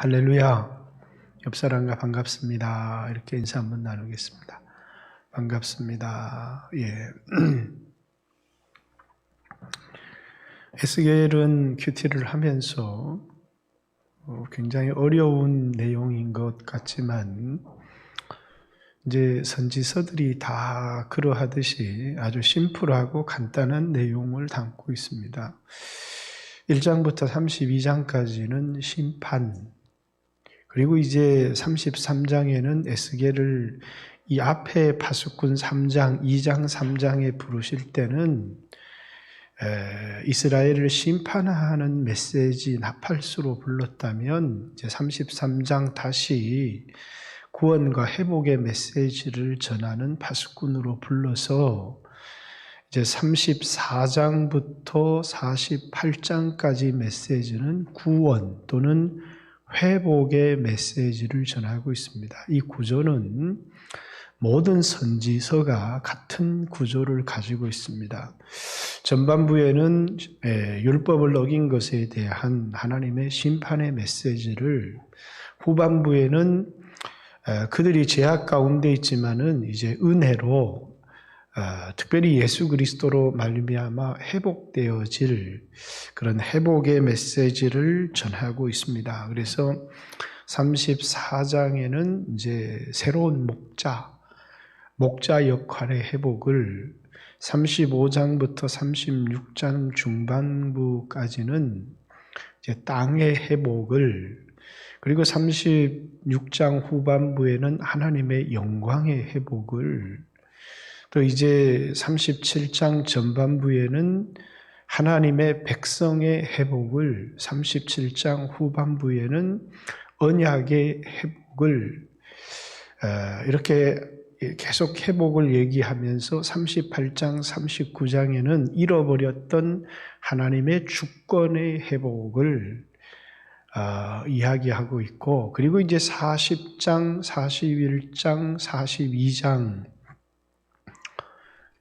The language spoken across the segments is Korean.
할렐루야. 옆사람과 반갑습니다. 이렇게 인사 한번 나누겠습니다. 반갑습니다. 예. 에스겔은 큐티를 하면서 굉장히 어려운 내용인 것 같지만 이제 선지서들이 다 그러하듯이 아주 심플하고 간단한 내용을 담고 있습니다. 1장부터 32장까지는 심판, 그리고 이제 33장에는 에스겔을 이 앞에 파수꾼 3장, 2장, 3장에 부르실 때는 이스라엘을 심판하는 메시지 나팔수로 불렀다면 이제 33장 다시 구원과 회복의 메시지를 전하는 파수꾼으로 불러서 이제 34장부터 48장까지 메시지는 구원 또는 회복의 메시지를 전하고 있습니다. 이 구조는 모든 선지서가 같은 구조를 가지고 있습니다. 전반부에는 율법을 어긴 것에 대한 하나님의 심판의 메시지를, 후반부에는 그들이 죄악 가운데 있지만은 이제 은혜로 특별히 예수 그리스도로 말미암아 회복되어질 그런 회복의 메시지를 전하고 있습니다. 그래서 34장에는 이제 새로운 목자 역할의 회복을, 35장부터 36장 중반부까지는 이제 땅의 회복을, 그리고 36장 후반부에는 하나님의 영광의 회복을, 또 이제 37장 전반부에는 하나님의 백성의 회복을, 37장 후반부에는 언약의 회복을, 이렇게 계속 회복을 얘기하면서 38장, 39장에는 잃어버렸던 하나님의 주권의 회복을 이야기하고 있고, 그리고 이제 40장, 41장, 42장,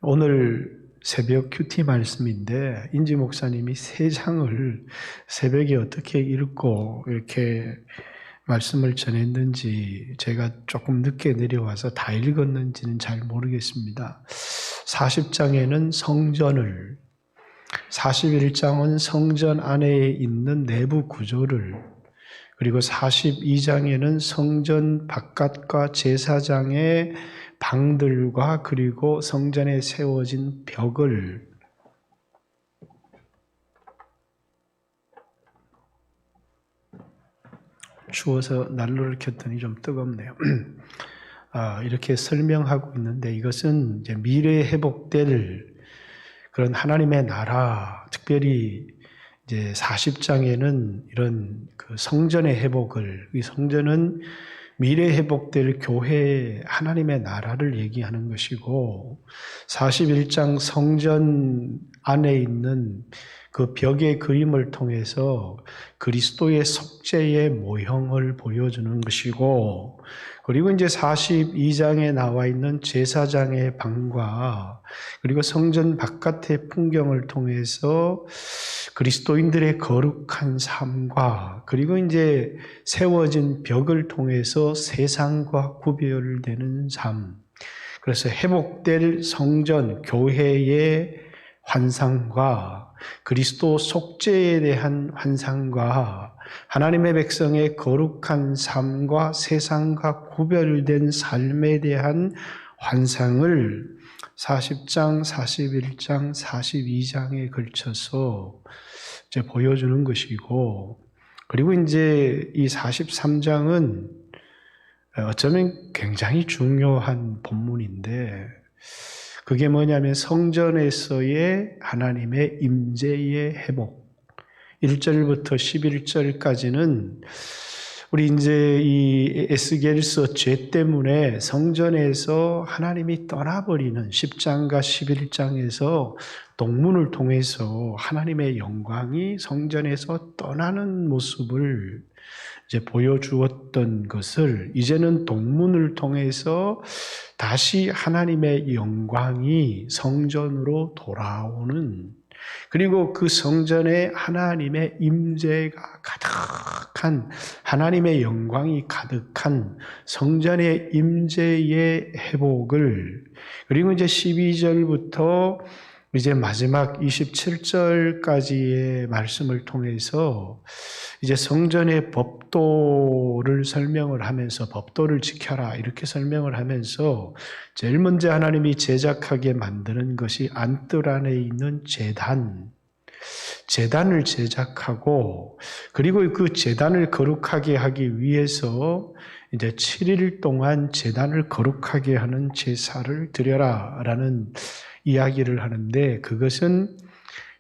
오늘 새벽 큐티 말씀인데 인지 목사님이 3장을 새벽에 어떻게 읽고 이렇게 말씀을 전했는지 제가 조금 늦게 내려와서 다 읽었는지는 잘 모르겠습니다. 40장에는 성전을, 41장은 성전 안에 있는 내부 구조를, 그리고 42장에는 성전 바깥과 제사장의 방들과 그리고 성전에 세워진 벽을, 추워서 난로를 켰더니 좀 뜨겁네요. 이렇게 설명하고 있는데, 이것은 이제 미래에 회복될 그런 하나님의 나라, 특별히 이제 40장에는 이런 그 성전의 회복을, 이 성전은 미래에 회복될 교회 하나님의 나라를 얘기하는 것이고, 41장 성전 안에 있는 그 벽의 그림을 통해서 그리스도의 속죄의 모형을 보여주는 것이고, 그리고 이제 42장에 나와 있는 제사장의 방과 그리고 성전 바깥의 풍경을 통해서 그리스도인들의 거룩한 삶과, 그리고 이제 세워진 벽을 통해서 세상과 구별되는 삶, 그래서 회복될 성전, 교회의 환상과 그리스도 속죄에 대한 환상과 하나님의 백성의 거룩한 삶과 세상과 구별된 삶에 대한 환상을 40장, 41장, 42장에 걸쳐서 이제 보여주는 것이고, 그리고 이제 이 43장은 어쩌면 굉장히 중요한 본문인데, 그게 뭐냐면 성전에서의 하나님의 임재의 회복. 1절부터 11절까지는 우리 이제 이 에스겔서 죄 때문에 성전에서 하나님이 떠나버리는 10장과 11장에서 동문을 통해서 하나님의 영광이 성전에서 떠나는 모습을 이제 보여주었던 것을, 이제는 동문을 통해서 다시 하나님의 영광이 성전으로 돌아오는 그리고 그 성전에 하나님의 임재가 가득한, 하나님의 영광이 가득한 성전의 임재의 회복을, 그리고 이제 12절부터 이제 마지막 27절까지의 말씀을 통해서 이제 성전의 법도를 설명을 하면서, 법도를 지켜라 이렇게 설명을 하면서 제일 먼저 하나님이 제작하게 만드는 것이 안뜰 안에 있는 제단을 제작하고, 그리고 그 제단을 거룩하게 하기 위해서 이제 7일 동안 제단을 거룩하게 하는 제사를 드려라라는 이야기를 하는데, 그것은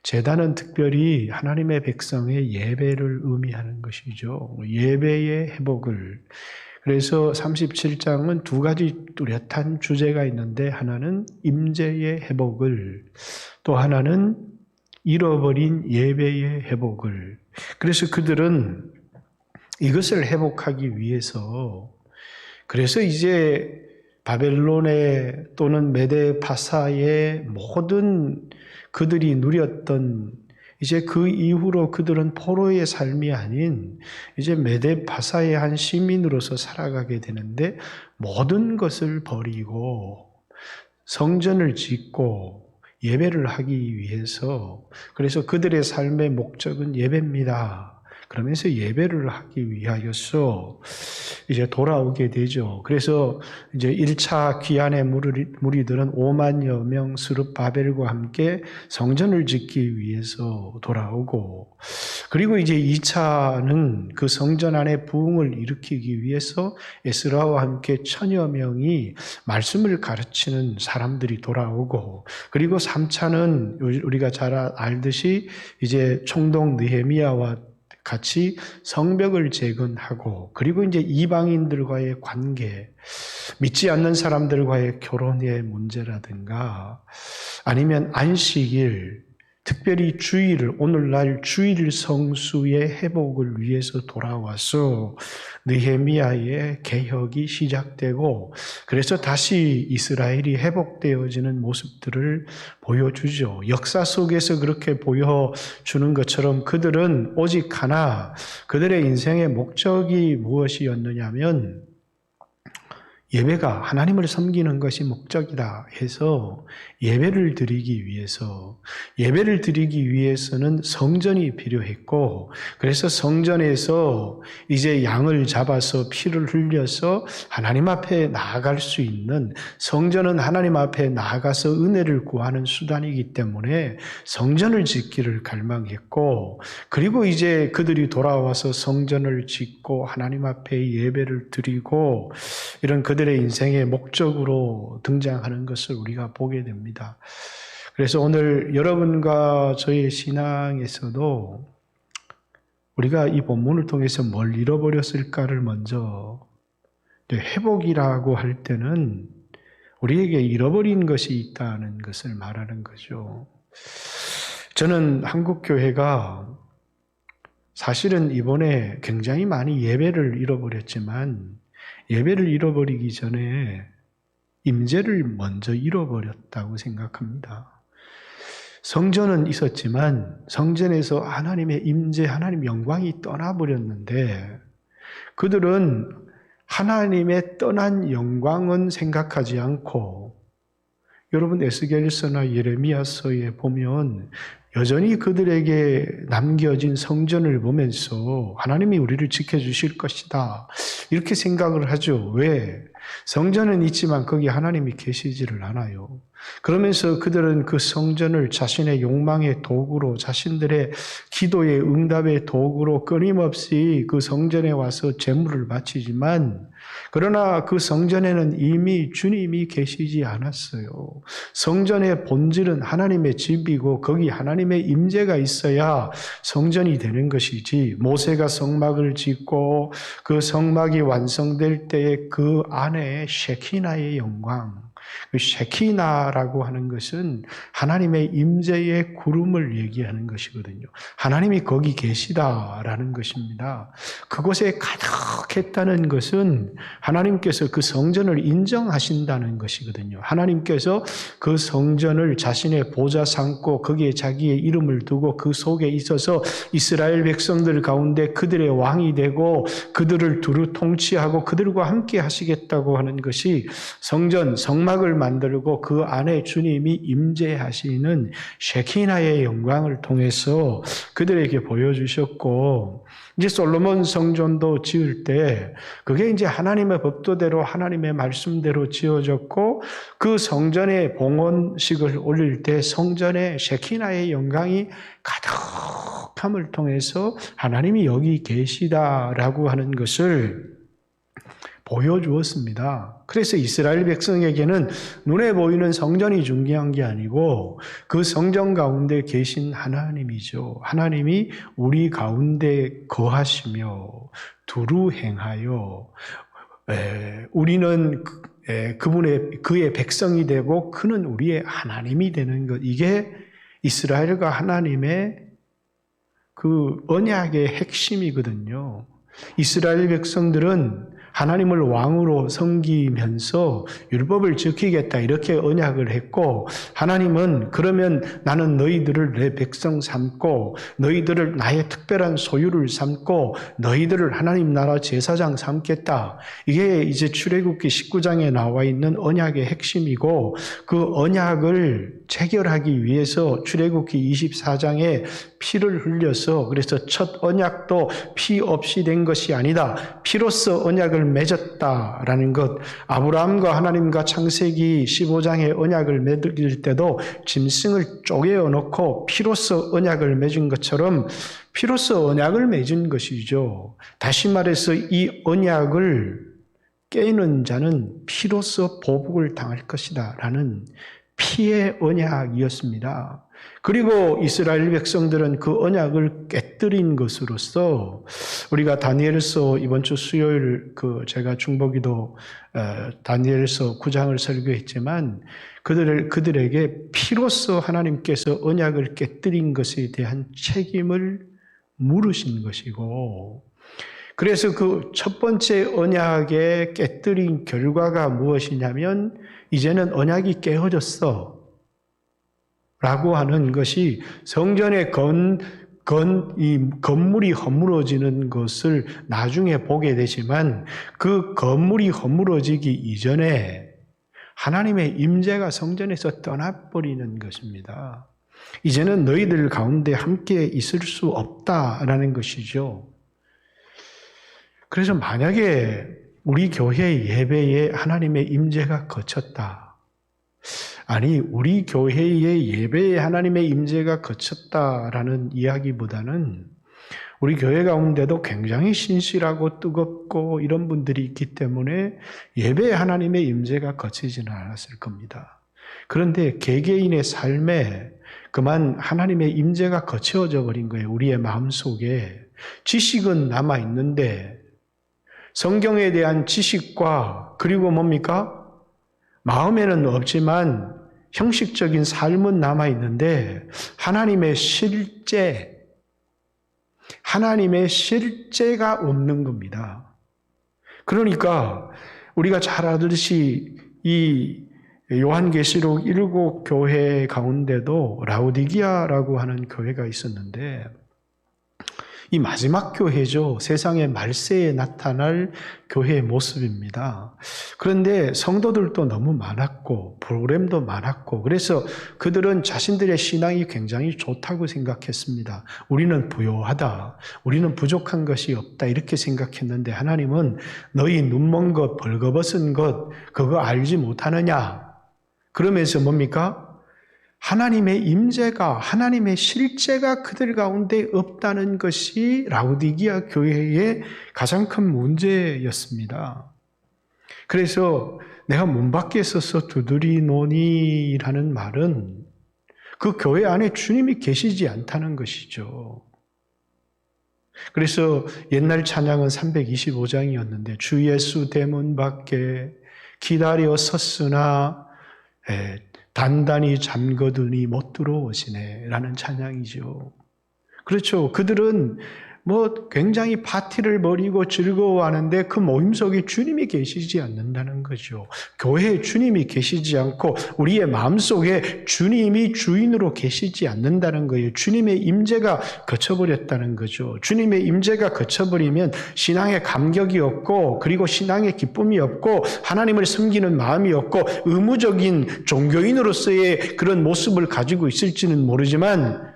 제단은 특별히 하나님의 백성의 예배를 의미하는 것이죠. 예배의 회복을. 그래서 37장은 두 가지 뚜렷한 주제가 있는데, 하나는 임재의 회복을, 또 하나는 잃어버린 예배의 회복을. 그래서 그들은 이것을 회복하기 위해서, 그래서 이제 바벨론의 또는 메데 파사의 모든 그들이 누렸던, 이제 그 이후로 그들은 포로의 삶이 아닌 이제 메데 파사의 한 시민으로서 살아가게 되는데, 모든 것을 버리고 성전을 짓고 예배를 하기 위해서, 그래서 그들의 삶의 목적은 예배입니다. 그러면서 예배를 하기 위하여서 이제 돌아오게 되죠. 그래서 이제 1차 귀환의 무리들은 5만여 명 스룹바벨과 함께 성전을 짓기 위해서 돌아오고, 그리고 이제 2차는 그 성전 안에 부흥을 일으키기 위해서 에스라와 함께 1000여 명이 말씀을 가르치는 사람들이 돌아오고, 그리고 3차는 우리가 잘 알듯이 이제 총독 느헤미야와 같이 성벽을 재건하고, 그리고 이제 이방인들과의 관계, 믿지 않는 사람들과의 결혼의 문제라든가, 아니면 안식일, 특별히 주일을, 오늘날 주일 성수의 회복을 위해서 돌아와서 느헤미야의 개혁이 시작되고, 그래서 다시 이스라엘이 회복되어지는 모습들을 보여주죠. 역사 속에서 그렇게 보여주는 것처럼 그들은 오직 하나, 그들의 인생의 목적이 무엇이었느냐면 예배가 하나님을 섬기는 것이 목적이다 해서 예배를 드리기 위해서는 성전이 필요했고, 그래서 성전에서 이제 양을 잡아서 피를 흘려서 하나님 앞에 나아갈 수 있는, 성전은 하나님 앞에 나아가서 은혜를 구하는 수단이기 때문에 성전을 짓기를 갈망했고, 그리고 이제 그들이 돌아와서 성전을 짓고 하나님 앞에 예배를 드리고, 이런 그들의 인생의 목적으로 등장하는 것을 우리가 보게 됩니다. 그래서 오늘 여러분과 저의 신앙에서도 우리가 이 본문을 통해서 뭘 잃어버렸을까를 먼저, 회복이라고 할 때는 우리에게 잃어버린 것이 있다는 것을 말하는 거죠. 저는 한국교회가 사실은 이번에 굉장히 많이 예배를 잃어버렸지만, 예배를 잃어버리기 전에 임재를 먼저 잃어버렸다고 생각합니다. 성전은 있었지만 성전에서 하나님의 임재, 하나님 영광이 떠나버렸는데, 그들은 하나님의 떠난 영광은 생각하지 않고, 여러분 에스겔서나 예레미야서에 보면 여전히 그들에게 남겨진 성전을 보면서 하나님이 우리를 지켜주실 것이다 이렇게 생각을 하죠. 왜? 성전은 있지만 거기 하나님이 계시지를 않아요. 그러면서 그들은 그 성전을 자신의 욕망의 도구로, 자신들의 기도의 응답의 도구로 끊임없이 그 성전에 와서 제물을 바치지만, 그러나 그 성전에는 이미 주님이 계시지 않았어요. 성전의 본질은 하나님의 집이고 거기 하나님의 임재가 있어야 성전이 되는 것이지, 모세가 성막을 짓고 그 성막이 완성될 때에 그 안에 셰키나의 영광, 그 셰키나라고 하는 것은 하나님의 임재의 구름을 얘기하는 것이거든요. 하나님이 거기 계시다라는 것입니다. 그곳에 가득했다는 것은 하나님께서 그 성전을 인정하신다는 것이거든요. 하나님께서 그 성전을 자신의 보좌 삼고 거기에 자기의 이름을 두고 그 속에 있어서 이스라엘 백성들 가운데 그들의 왕이 되고 그들을 두루 통치하고 그들과 함께 하시겠다고 하는 것이 성전, 성막을 만들고 그 안에 주님이 임재하시는 셰키나의 영광을 통해서 그들에게 보여주셨고, 이제 솔로몬 성전도 지을 때 그게 이제 하나님의 법도대로 하나님의 말씀대로 지어졌고, 그 성전에 봉헌식을 올릴 때 성전에 셰키나의 영광이 가득함을 통해서 하나님이 여기 계시다라고 하는 것을 보여주었습니다. 그래서 이스라엘 백성에게는 눈에 보이는 성전이 중요한 게 아니고 그 성전 가운데 계신 하나님이죠. 하나님이 우리 가운데 거하시며 두루 행하여 우리는 그의 백성이 되고 그는 우리의 하나님이 되는 것. 이게 이스라엘과 하나님의 그 언약의 핵심이거든요. 이스라엘 백성들은 하나님을 왕으로 섬기면서 율법을 지키겠다 이렇게 언약을 했고, 하나님은 그러면 나는 너희들을 내 백성 삼고 너희들을 나의 특별한 소유를 삼고 너희들을 하나님 나라 제사장 삼겠다. 이게 이제 출애굽기 19장에 나와 있는 언약의 핵심이고, 그 언약을 체결하기 위해서 출애굽기 24장에 피를 흘려서, 그래서 첫 언약도 피 없이 된 것이 아니다. 피로써 언약을 맺었다라는 것. 아브라함과 하나님과 창세기 15장의 언약을 맺을 때도 짐승을 쪼개어 놓고 피로써 언약을 맺은 것처럼 피로써 언약을 맺은 것이죠. 다시 말해서 이 언약을 깨는 자는 피로써 보복을 당할 것이다 라는 피의 언약이었습니다. 그리고 이스라엘 백성들은 그 언약을 깨뜨린 것으로서 우리가 다니엘서 이번 주 수요일 제가 중보기도 다니엘서 9장을 설교했지만 그들에게 피로써 하나님께서 언약을 깨뜨린 것에 대한 책임을 물으신 것이고, 그래서 그 첫 번째 언약의 깨뜨린 결과가 무엇이냐면 이제는 언약이 깨어졌어 라고 하는 것이 성전의 이 건물이 허물어지는 것을 나중에 보게 되지만, 그 건물이 허물어지기 이전에 하나님의 임재가 성전에서 떠나버리는 것입니다. 이제는 너희들 가운데 함께 있을 수 없다라는 것이죠. 그래서 만약에 우리 교회 예배에 하나님의 임재가 거쳤다. 아니, 우리 교회의 예배에 하나님의 임재가 거쳤다라는 이야기보다는 우리 교회 가운데도 굉장히 신실하고 뜨겁고 이런 분들이 있기 때문에 예배에 하나님의 임재가 거치지는 않았을 겁니다. 그런데 개개인의 삶에 그만 하나님의 임재가 거쳐져 버린 거예요. 우리의 마음속에 지식은 남아 있는데 성경에 대한 지식과 그리고 뭡니까? 마음에는 없지만 형식적인 삶은 남아 있는데 하나님의 실제가 없는 겁니다. 그러니까 우리가 잘 알듯이 이 요한계시록 7교회 가운데도 라오디기아라고 하는 교회가 있었는데, 이 마지막 교회죠. 세상의 말세에 나타날 교회의 모습입니다. 그런데 성도들도 너무 많았고 프로그램도 많았고, 그래서 그들은 자신들의 신앙이 굉장히 좋다고 생각했습니다. 우리는 부요하다, 우리는 부족한 것이 없다 이렇게 생각했는데, 하나님은 너희 눈먼 것, 벌거벗은 것 그거 알지 못하느냐 그러면서 뭡니까? 하나님의 임재가, 하나님의 실제가 그들 가운데 없다는 것이 라오디기아 교회의 가장 큰 문제였습니다. 그래서 내가 문 밖에 서서 두드리노니라는 말은 그 교회 안에 주님이 계시지 않다는 것이죠. 그래서 옛날 찬양은 325장이었는데 주 예수 대문 밖에 기다려 섰으나 단단히 잠거더니 못 들어오시네 라는 찬양이죠. 그렇죠. 그들은 굉장히 파티를 벌이고 즐거워하는데 그 모임 속에 주님이 계시지 않는다는 거죠. 교회에 주님이 계시지 않고 우리의 마음속에 주님이 주인으로 계시지 않는다는 거예요. 주님의 임재가 거쳐버렸다는 거죠. 주님의 임재가 거쳐버리면 신앙의 감격이 없고 그리고 신앙의 기쁨이 없고 하나님을 섬기는 마음이 없고 의무적인 종교인으로서의 그런 모습을 가지고 있을지는 모르지만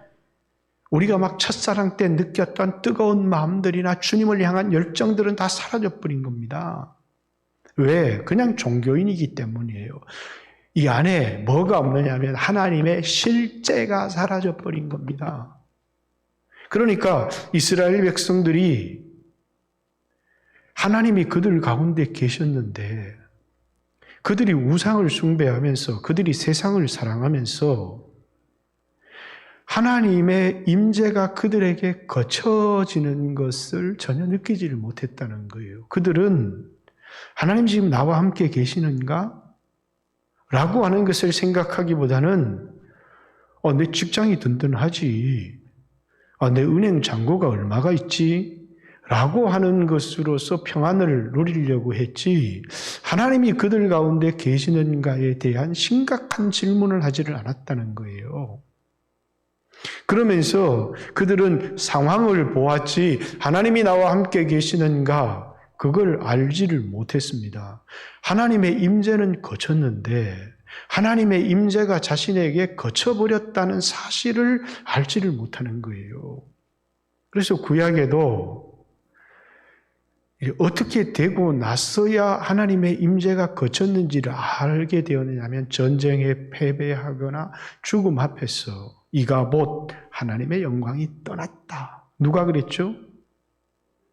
우리가 막 첫사랑 때 느꼈던 뜨거운 마음들이나 주님을 향한 열정들은 다 사라져버린 겁니다. 왜? 그냥 종교인이기 때문이에요. 이 안에 뭐가 없느냐 하면 하나님의 실제가 사라져버린 겁니다. 그러니까 이스라엘 백성들이 하나님이 그들 가운데 계셨는데 그들이 우상을 숭배하면서 그들이 세상을 사랑하면서 하나님의 임재가 그들에게 거쳐지는 것을 전혀 느끼지를 못했다는 거예요. 그들은 하나님 지금 나와 함께 계시는가? 라고 하는 것을 생각하기보다는 내 직장이 든든하지. 내 은행 잔고가 얼마가 있지? 라고 하는 것으로서 평안을 누리려고 했지 하나님이 그들 가운데 계시는가에 대한 심각한 질문을 하지를 않았다는 거예요. 그러면서 그들은 상황을 보았지 하나님이 나와 함께 계시는가 그걸 알지를 못했습니다. 하나님의 임재는 거쳤는데 하나님의 임재가 자신에게 거쳐버렸다는 사실을 알지를 못하는 거예요. 그래서 구약에도 어떻게 되고 나서야 하나님의 임재가 거쳤는지를 알게 되었느냐면 전쟁에 패배하거나 죽음 앞에서 이가봇 하나님의 영광이 떠났다. 누가 그랬죠?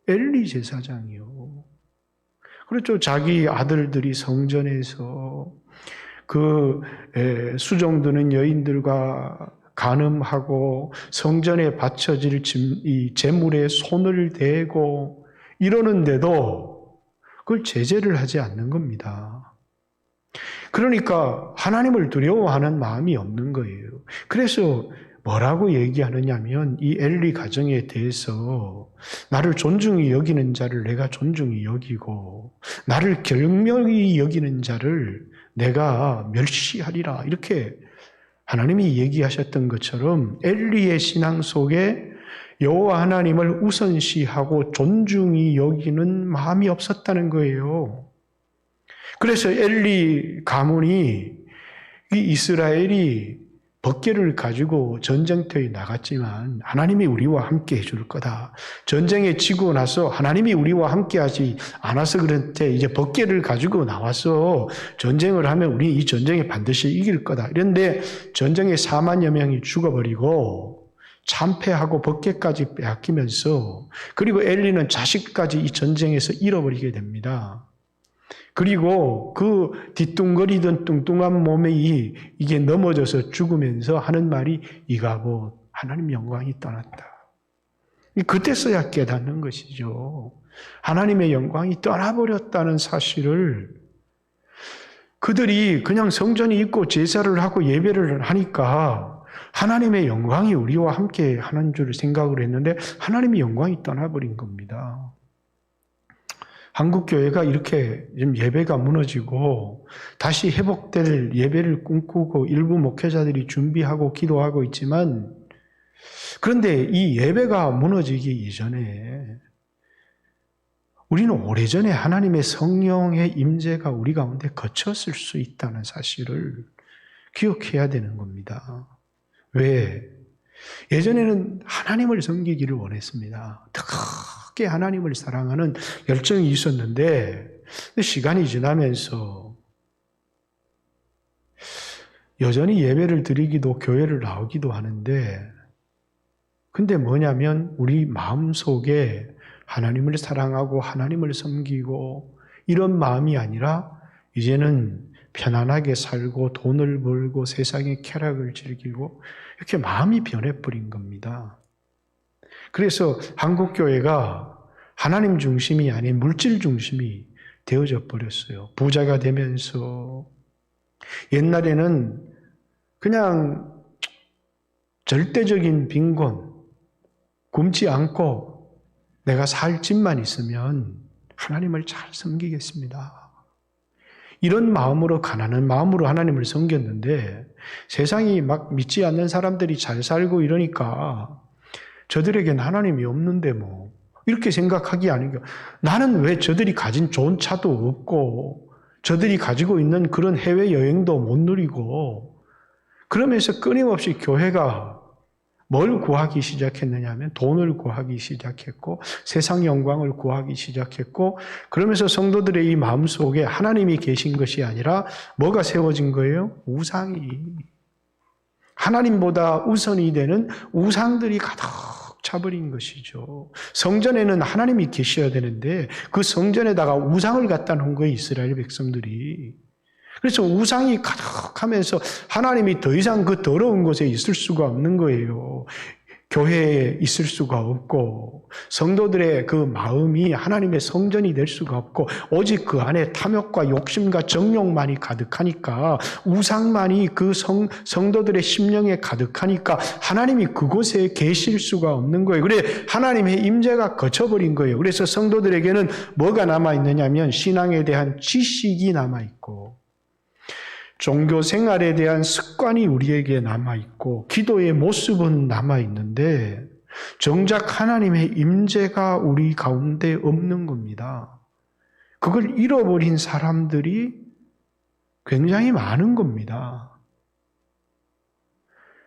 엘리 제사장이요. 그렇죠. 자기 아들들이 성전에서 그 수종드는 여인들과 간음하고 성전에 바쳐질 이 제물에 손을 대고 이러는데도 그걸 제재를 하지 않는 겁니다. 그러니까 하나님을 두려워하는 마음이 없는 거예요. 그래서 뭐라고 얘기하느냐면 이 엘리 가정에 대해서 나를 존중히 여기는 자를 내가 존중히 여기고 나를 경멸히 여기는 자를 내가 멸시하리라 이렇게 하나님이 얘기하셨던 것처럼 엘리의 신앙 속에 여호와 하나님을 우선시하고 존중히 여기는 마음이 없었다는 거예요. 그래서 엘리 가문이 이 이스라엘이 법궤를 가지고 전쟁터에 나갔지만 하나님이 우리와 함께 해줄 거다. 전쟁에 지고 나서 하나님이 우리와 함께 하지 않아서 그런데 이제 법궤를 가지고 나와서 전쟁을 하면 우리 이 전쟁에 반드시 이길 거다. 이런데 전쟁에 4만여 명이 죽어버리고 참패하고 법궤까지 빼앗기면서 그리고 엘리는 자식까지 이 전쟁에서 잃어버리게 됩니다. 그리고 그 뒤뚱거리던 뚱뚱한 몸에 이게 넘어져서 죽으면서 하는 말이 이가봇 하나님 영광이 떠났다. 그때서야 깨닫는 것이죠. 하나님의 영광이 떠나버렸다는 사실을 그들이 그냥 성전이 있고 제사를 하고 예배를 하니까 하나님의 영광이 우리와 함께 하는 줄 생각을 했는데 하나님의 영광이 떠나버린 겁니다. 한국교회가 이렇게 예배가 무너지고 다시 회복될 예배를 꿈꾸고 일부 목회자들이 준비하고 기도하고 있지만 그런데 이 예배가 무너지기 이전에 우리는 오래전에 하나님의 성령의 임재가 우리 가운데 거쳤을 수 있다는 사실을 기억해야 되는 겁니다. 왜? 예전에는 하나님을 섬기기를 원했습니다. 크게 하나님을 사랑하는 열정이 있었는데 시간이 지나면서 여전히 예배를 드리기도 교회를 나오기도 하는데 근데 뭐냐면 우리 마음속에 하나님을 사랑하고 하나님을 섬기고 이런 마음이 아니라 이제는 편안하게 살고 돈을 벌고 세상의 쾌락을 즐기고 이렇게 마음이 변해버린 겁니다. 그래서 한국교회가 하나님 중심이 아닌 물질 중심이 되어져 버렸어요. 부자가 되면서 옛날에는 그냥 절대적인 빈곤, 굶지 않고 내가 살 집만 있으면 하나님을 잘 섬기겠습니다. 이런 마음으로, 가난한 마음으로 하나님을 섬겼는데 세상이 막 믿지 않는 사람들이 잘 살고 이러니까 저들에겐 하나님이 없는데 뭐 이렇게 생각하기 아닌가. 나는 왜 저들이 가진 좋은 차도 없고 저들이 가지고 있는 그런 해외여행도 못 누리고, 그러면서 끊임없이 교회가 뭘 구하기 시작했느냐 하면 돈을 구하기 시작했고 세상 영광을 구하기 시작했고, 그러면서 성도들의 이 마음속에 하나님이 계신 것이 아니라 뭐가 세워진 거예요? 우상이. 하나님보다 우선이 되는 우상들이 가득 차버린 것이죠. 성전에는 하나님이 계셔야 되는데 그 성전에다가 우상을 갖다 놓은 거예요, 이스라엘 백성들이. 그래서 우상이 가득하면서 하나님이 더 이상 그 더러운 곳에 있을 수가 없는 거예요. 교회에 있을 수가 없고 성도들의 그 마음이 하나님의 성전이 될 수가 없고 오직 그 안에 탐욕과 욕심과 정욕만이 가득하니까, 우상만이 그 성도들의 심령에 가득하니까 하나님이 그곳에 계실 수가 없는 거예요. 그래 하나님의 임재가 거쳐버린 거예요. 그래서 성도들에게는 뭐가 남아있느냐면 신앙에 대한 지식이 남아있고 종교 생활에 대한 습관이 우리에게 남아있고 기도의 모습은 남아있는데 정작 하나님의 임재가 우리 가운데 없는 겁니다. 그걸 잃어버린 사람들이 굉장히 많은 겁니다.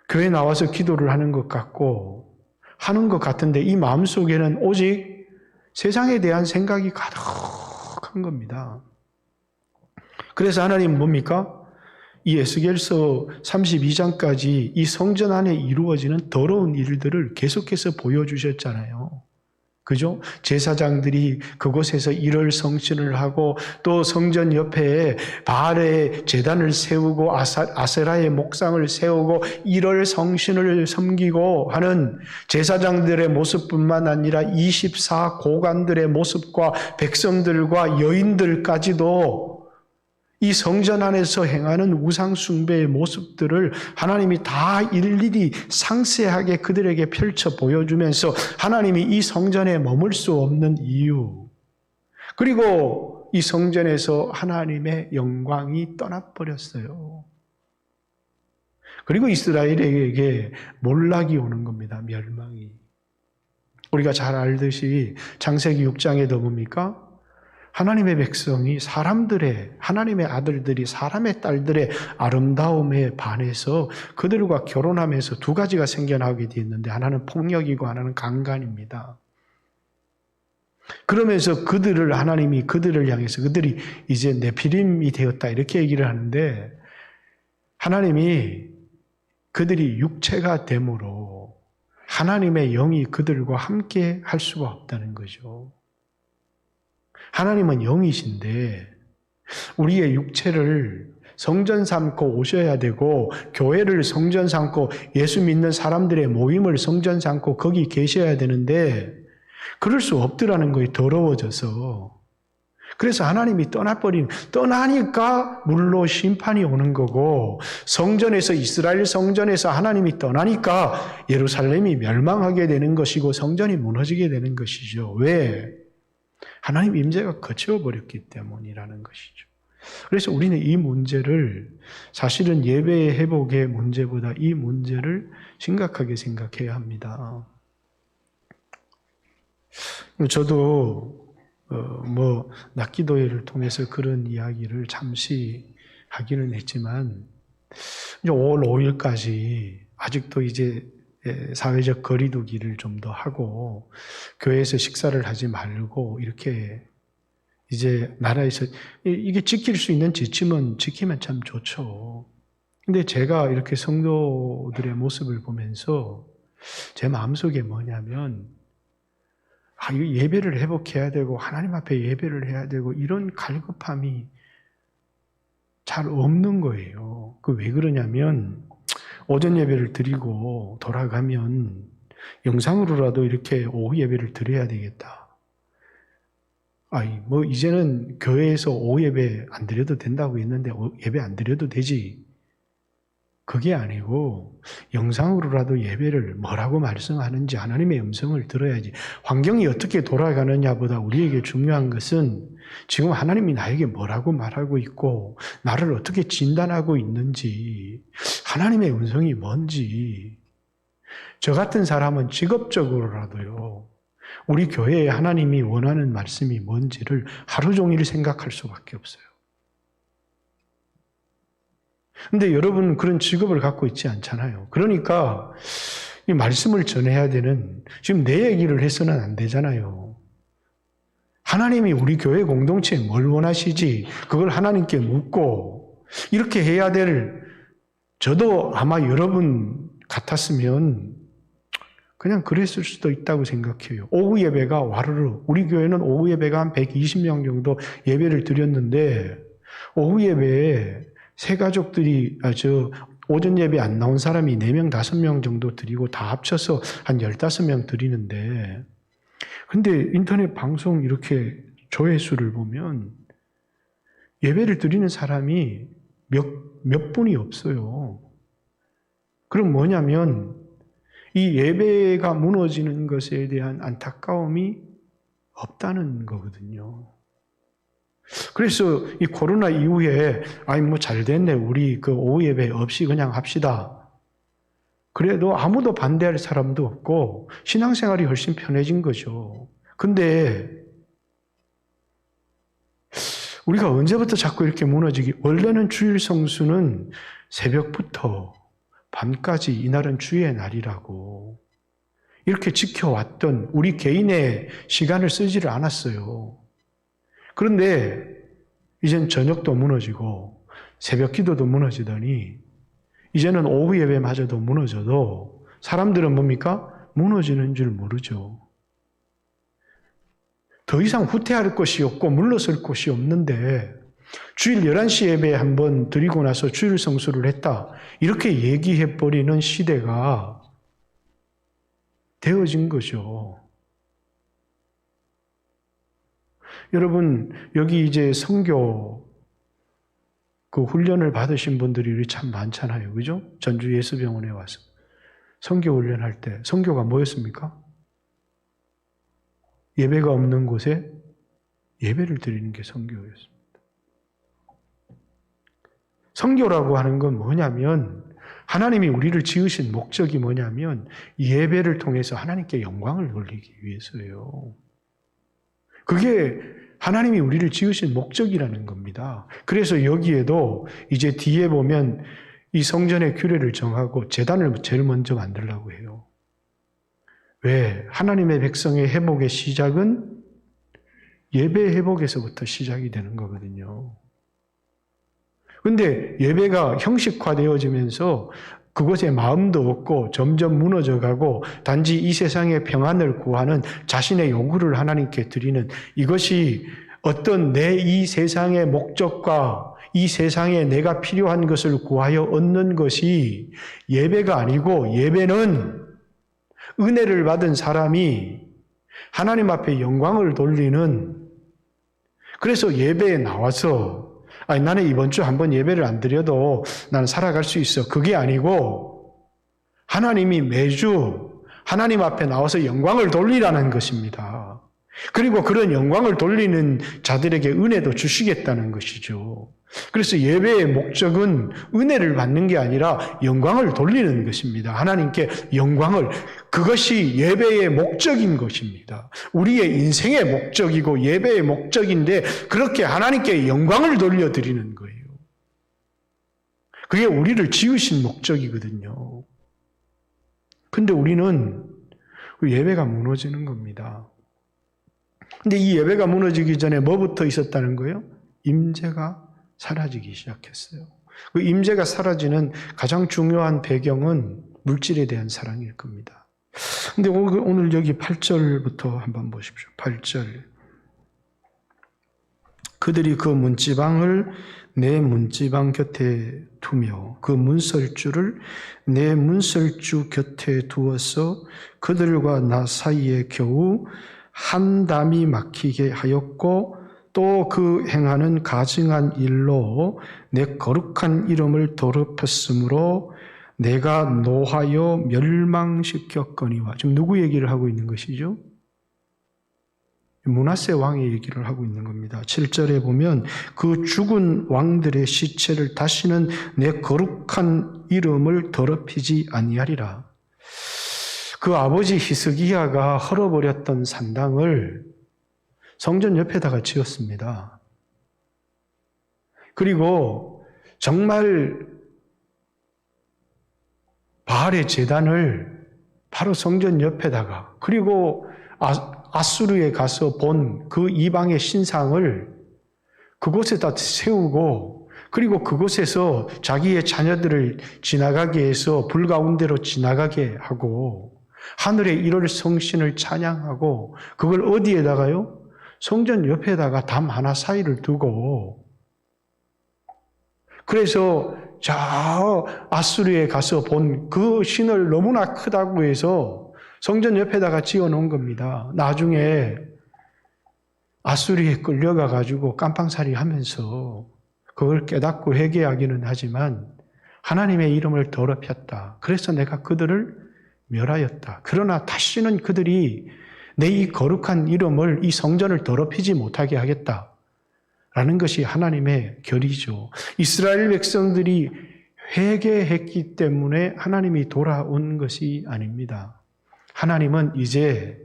교회 나와서 기도를 하는 것 같고 하는 것 같은데 이 마음속에는 오직 세상에 대한 생각이 가득한 겁니다. 그래서 하나님은 뭡니까? 이 에스겔서 32장까지 이 성전 안에 이루어지는 더러운 일들을 계속해서 보여주셨잖아요. 그죠? 제사장들이 그곳에서 일월 성신을 하고 또 성전 옆에 바알의 제단을 세우고 아세라의 목상을 세우고 일월 성신을 섬기고 하는 제사장들의 모습뿐만 아니라 24 고관들의 모습과 백성들과 여인들까지도 이 성전 안에서 행하는 우상 숭배의 모습들을 하나님이 다 일일이 상세하게 그들에게 펼쳐 보여주면서 하나님이 이 성전에 머물 수 없는 이유, 그리고 이 성전에서 하나님의 영광이 떠나버렸어요. 그리고 이스라엘에게 몰락이 오는 겁니다. 멸망이. 우리가 잘 알듯이 창세기 6장에도 뭡니까? 하나님의 백성이 하나님의 아들들이 사람의 딸들의 아름다움에 반해서 그들과 결혼하면서 두 가지가 생겨나게 되었는데 하나는 폭력이고 하나는 강간입니다. 그러면서 하나님이 그들을 향해서 그들이 이제 네피림이 되었다 이렇게 얘기를 하는데, 하나님이 그들이 육체가 됨으로 하나님의 영이 그들과 함께 할 수가 없다는 거죠. 하나님은 영이신데 우리의 육체를 성전 삼고 오셔야 되고 교회를 성전 삼고 예수 믿는 사람들의 모임을 성전 삼고 거기 계셔야 되는데 그럴 수 없더라는 거예요. 더러워져서. 그래서 하나님이 떠나니까 물로 심판이 오는 거고, 성전에서 이스라엘 성전에서 하나님이 떠나니까 예루살렘이 멸망하게 되는 것이고 성전이 무너지게 되는 것이죠. 왜? 하나님 임재가 거쳐버렸기 때문이라는 것이죠. 그래서 우리는 이 문제를 사실은 예배의 회복의 문제보다 이 문제를 심각하게 생각해야 합니다. 저도 낮기도회를 통해서 그런 이야기를 잠시 하기는 했지만 이제 5월 5일까지 아직도 이제 사회적 거리두기를 좀 더 하고 교회에서 식사를 하지 말고 이렇게 이제 나라에서 이게 지킬 수 있는 지침은 지키면 참 좋죠. 근데 제가 이렇게 성도들의 모습을 보면서 제 마음속에 뭐냐면 이거 예배를 회복해야 되고 하나님 앞에 예배를 해야 되고 이런 갈급함이 잘 없는 거예요. 왜 그러냐면 오전 예배를 드리고 돌아가면 영상으로라도 이렇게 오후 예배를 드려야 되겠다. 이제는 교회에서 오후 예배 안 드려도 된다고 했는데 예배 안 드려도 되지. 그게 아니고 영상으로라도 예배를 뭐라고 말씀하는지 하나님의 음성을 들어야지. 환경이 어떻게 돌아가느냐보다 우리에게 중요한 것은 지금 하나님이 나에게 뭐라고 말하고 있고 나를 어떻게 진단하고 있는지, 하나님의 음성이 뭔지. 저 같은 사람은 직업적으로라도요, 우리 교회에 하나님이 원하는 말씀이 뭔지를 하루 종일 생각할 수밖에 없어요. 근데 여러분은 그런 직업을 갖고 있지 않잖아요. 그러니까 이 말씀을 전해야 되는, 지금 내 얘기를 해서는 안 되잖아요. 하나님이 우리 교회 공동체에 뭘 원하시지? 그걸 하나님께 묻고 이렇게 해야 될, 저도 아마 여러분 같았으면 그냥 그랬을 수도 있다고 생각해요. 오후 예배가 와르르, 우리 교회는 오후 예배가 한 120명 정도 예배를 드렸는데, 오후 예배에 새 가족들이, 오전 예배 안 나온 사람이 4명, 5명 정도 드리고 다 합쳐서 한 15명 드리는데, 근데 인터넷 방송 이렇게 조회수를 보면 예배를 드리는 사람이 몇 분이 없어요. 그럼 뭐냐면 이 예배가 무너지는 것에 대한 안타까움이 없다는 거거든요. 그래서 이 코로나 이후에 잘 됐네, 우리 그 오후 예배 없이 그냥 합시다. 그래도 아무도 반대할 사람도 없고 신앙생활이 훨씬 편해진 거죠. 근데 우리가 언제부터 자꾸 이렇게 무너지기, 원래는 주일 성수는 새벽부터 밤까지 이날은 주의 날이라고 이렇게 지켜왔던 우리 개인의 시간을 쓰지를 않았어요. 그런데 이젠 저녁도 무너지고 새벽 기도도 무너지더니 이제는 오후 예배마저도 무너져도 사람들은 뭡니까? 무너지는 줄 모르죠. 더 이상 후퇴할 것이 없고 물러설 곳이 없는데 주일 11시 예배 한번 드리고 나서 주일 성수를 했다, 이렇게 얘기해버리는 시대가 되어진 거죠. 여러분, 여기 이제 선교 그 훈련을 받으신 분들이 참 많잖아요. 그죠? 전주 예수병원에 와서 선교 훈련할 때 선교가 뭐였습니까? 예배가 없는 곳에 예배를 드리는 게 선교였습니다. 선교라고 하는 건 뭐냐면, 하나님이 우리를 지으신 목적이 뭐냐면 예배를 통해서 하나님께 영광을 돌리기 위해서예요. 그게 하나님이 우리를 지으신 목적이라는 겁니다. 그래서 여기에도 이제 뒤에 보면 이 성전의 규례를 정하고 제단을 제일 먼저 만들려고 해요. 왜? 하나님의 백성의 회복의 시작은 예배 회복에서부터 시작이 되는 거거든요. 그런데 예배가 형식화되어지면서 그것에 마음도 없고 점점 무너져가고 단지 이 세상의 평안을 구하는 자신의 요구를 하나님께 드리는, 이것이 어떤 내 이 세상의 목적과 이 세상에 내가 필요한 것을 구하여 얻는 것이 예배가 아니고, 예배는 은혜를 받은 사람이 하나님 앞에 영광을 돌리는, 그래서 예배에 나와서 나는 이번 주 한번 예배를 안 드려도 나는 살아갈 수 있어, 그게 아니고 하나님이 매주 하나님 앞에 나와서 영광을 돌리라는 것입니다. 그리고 그런 영광을 돌리는 자들에게 은혜도 주시겠다는 것이죠. 그래서 예배의 목적은 은혜를 받는 게 아니라 영광을 돌리는 것입니다. 하나님께 영광을, 그것이 예배의 목적인 것입니다. 우리의 인생의 목적이고 예배의 목적인데 그렇게 하나님께 영광을 돌려드리는 거예요. 그게 우리를 지으신 목적이거든요. 근데 우리는 그 예배가 무너지는 겁니다. 근데 이 예배가 무너지기 전에 뭐부터 있었다는 거예요? 임재가 사라지기 시작했어요. 그 임재가 사라지는 가장 중요한 배경은 물질에 대한 사랑일 겁니다. 근데 오늘 여기 8절부터 한번 보십시오. 8절. 그들이 그 문지방을 내 문지방 곁에 두며 그 문설주를 내 문설주 곁에 두어서 그들과 나 사이에 겨우 한담이 막히게 하였고 또 그 행하는 가증한 일로 내 거룩한 이름을 더럽혔으므로 내가 노하여 멸망시켰거니와. 지금 누구 얘기를 하고 있는 것이죠? 므낫세 왕의 얘기를 하고 있는 겁니다. 7절에 보면 그 죽은 왕들의 시체를 다시는 내 거룩한 이름을 더럽히지 아니하리라. 그 아버지 히스기야가 헐어버렸던 산당을 성전 옆에다가 지었습니다. 그리고 정말 바알의 제단을 바로 성전 옆에다가, 그리고 아수르에 가서 본 그 이방의 신상을 그곳에다 세우고, 그리고 그곳에서 자기의 자녀들을 지나가게 해서 불 가운데로 지나가게 하고 하늘의 1월 성신을 찬양하고, 그걸 어디에다가요? 성전 옆에다가 담 하나 사이를 두고, 그래서 저 아수르에 가서 본 그 신을 너무나 크다고 해서 성전 옆에다가 지어놓은 겁니다. 나중에 아수르에 끌려가 가지고 깜빵살이 하면서 그걸 깨닫고 회개하기는 하지만 하나님의 이름을 더럽혔다. 그래서 내가 그들을 멸하였다. 그러나 다시는 그들이 내 이 거룩한 이름을, 이 성전을 더럽히지 못하게 하겠다. 라는 것이 하나님의 결의죠. 이스라엘 백성들이 회개했기 때문에 하나님이 돌아온 것이 아닙니다. 하나님은 이제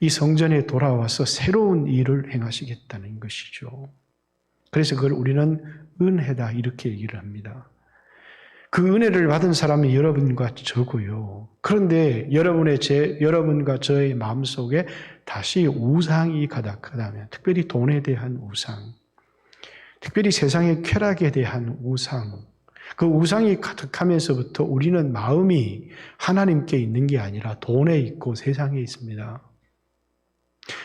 이 성전에 돌아와서 새로운 일을 행하시겠다는 것이죠. 그래서 그걸 우리는 은혜다 이렇게 얘기를 합니다. 그 은혜를 받은 사람이 여러분과 저고요. 그런데 여러분과 저의 마음속에 다시 우상이 가득하다면, 특별히 돈에 대한 우상, 특별히 세상의 쾌락에 대한 우상, 그 우상이 가득하면서부터 우리는 마음이 하나님께 있는 게 아니라 돈에 있고 세상에 있습니다.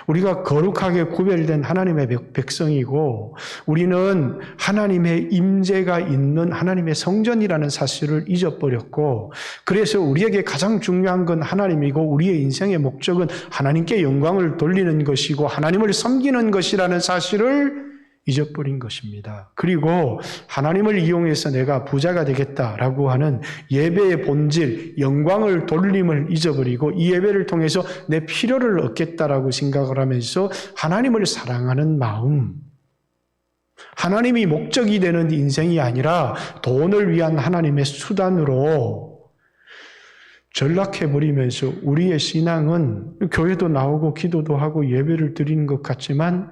우리가 거룩하게 구별된 하나님의 백성이고 우리는 하나님의 임재가 있는 하나님의 성전이라는 사실을 잊어버렸고, 그래서 우리에게 가장 중요한 건 하나님이고 우리의 인생의 목적은 하나님께 영광을 돌리는 것이고 하나님을 섬기는 것이라는 사실을 잊어버린 것입니다. 그리고 하나님을 이용해서 내가 부자가 되겠다라고 하는 예배의 본질, 영광을 돌림을 잊어버리고 이 예배를 통해서 내 필요를 얻겠다라고 생각을 하면서 하나님을 사랑하는 마음, 하나님이 목적이 되는 인생이 아니라 돈을 위한 하나님의 수단으로 전락해버리면서 우리의 신앙은 교회도 나오고 기도도 하고 예배를 드리는 것 같지만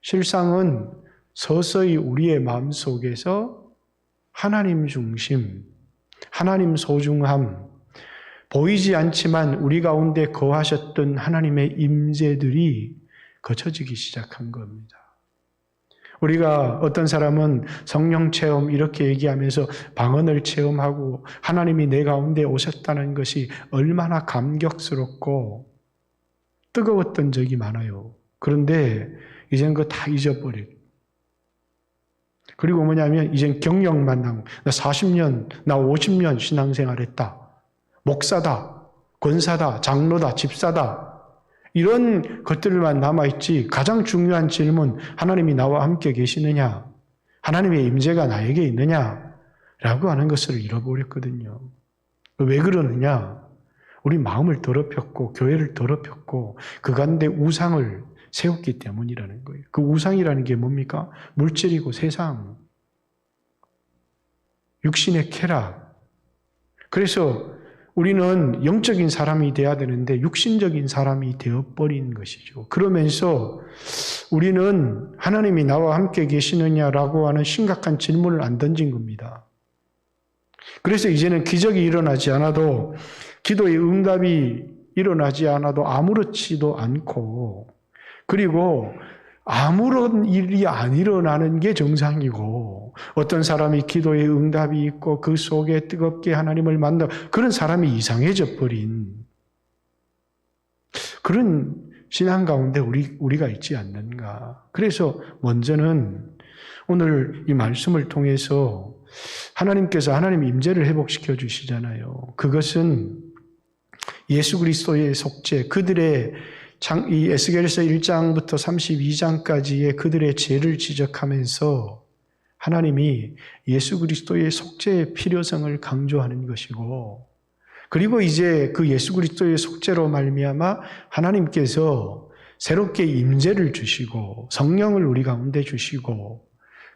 실상은 서서히 우리의 마음속에서 하나님 중심, 하나님 소중함, 보이지 않지만 우리 가운데 거하셨던 하나님의 임재들이 거쳐지기 시작한 겁니다. 우리가 어떤 사람은 성령 체험 이렇게 얘기하면서 방언을 체험하고 하나님이 내 가운데 오셨다는 것이 얼마나 감격스럽고 뜨거웠던 적이 많아요. 그런데 이젠 그거 다 잊어버리고, 그리고 뭐냐면 이젠 경력만 남고, 나 40년, 나 50년 신앙생활 했다. 목사다, 권사다, 장로다, 집사다. 이런 것들만 남아있지 가장 중요한 질문, 하나님이 나와 함께 계시느냐? 하나님의 임재가 나에게 있느냐? 라고 하는 것을 잃어버렸거든요. 왜 그러느냐? 우리 마음을 더럽혔고 교회를 더럽혔고 그 가운데 우상을 세웠기 때문이라는 거예요. 그 우상이라는 게 뭡니까? 물질이고 세상, 육신의 쾌락. 그래서 우리는 영적인 사람이 돼야 되는데 육신적인 사람이 되어버린 것이죠. 그러면서 우리는 하나님이 나와 함께 계시느냐라고 하는 심각한 질문을 안 던진 겁니다. 그래서 이제는 기적이 일어나지 않아도, 기도의 응답이 일어나지 않아도 아무렇지도 않고, 그리고 아무런 일이 안 일어나는 게 정상이고, 어떤 사람이 기도의 응답이 있고 그 속에 뜨겁게 하나님을 만나, 그런 사람이 이상해져 버린 그런 신앙 가운데 우리가 있지 않는가. 그래서 먼저는 오늘 이 말씀을 통해서 하나님께서 하나님 임재를 회복시켜 주시잖아요. 그것은 예수 그리스도의 속죄, 그들의 이 에스겔서 1장부터 32장까지의 그들의 죄를 지적하면서 하나님이 예수 그리스도의 속죄의 필요성을 강조하는 것이고, 그리고 이제 그 예수 그리스도의 속죄로 말미암아 하나님께서 새롭게 임재를 주시고 성령을 우리 가운데 주시고,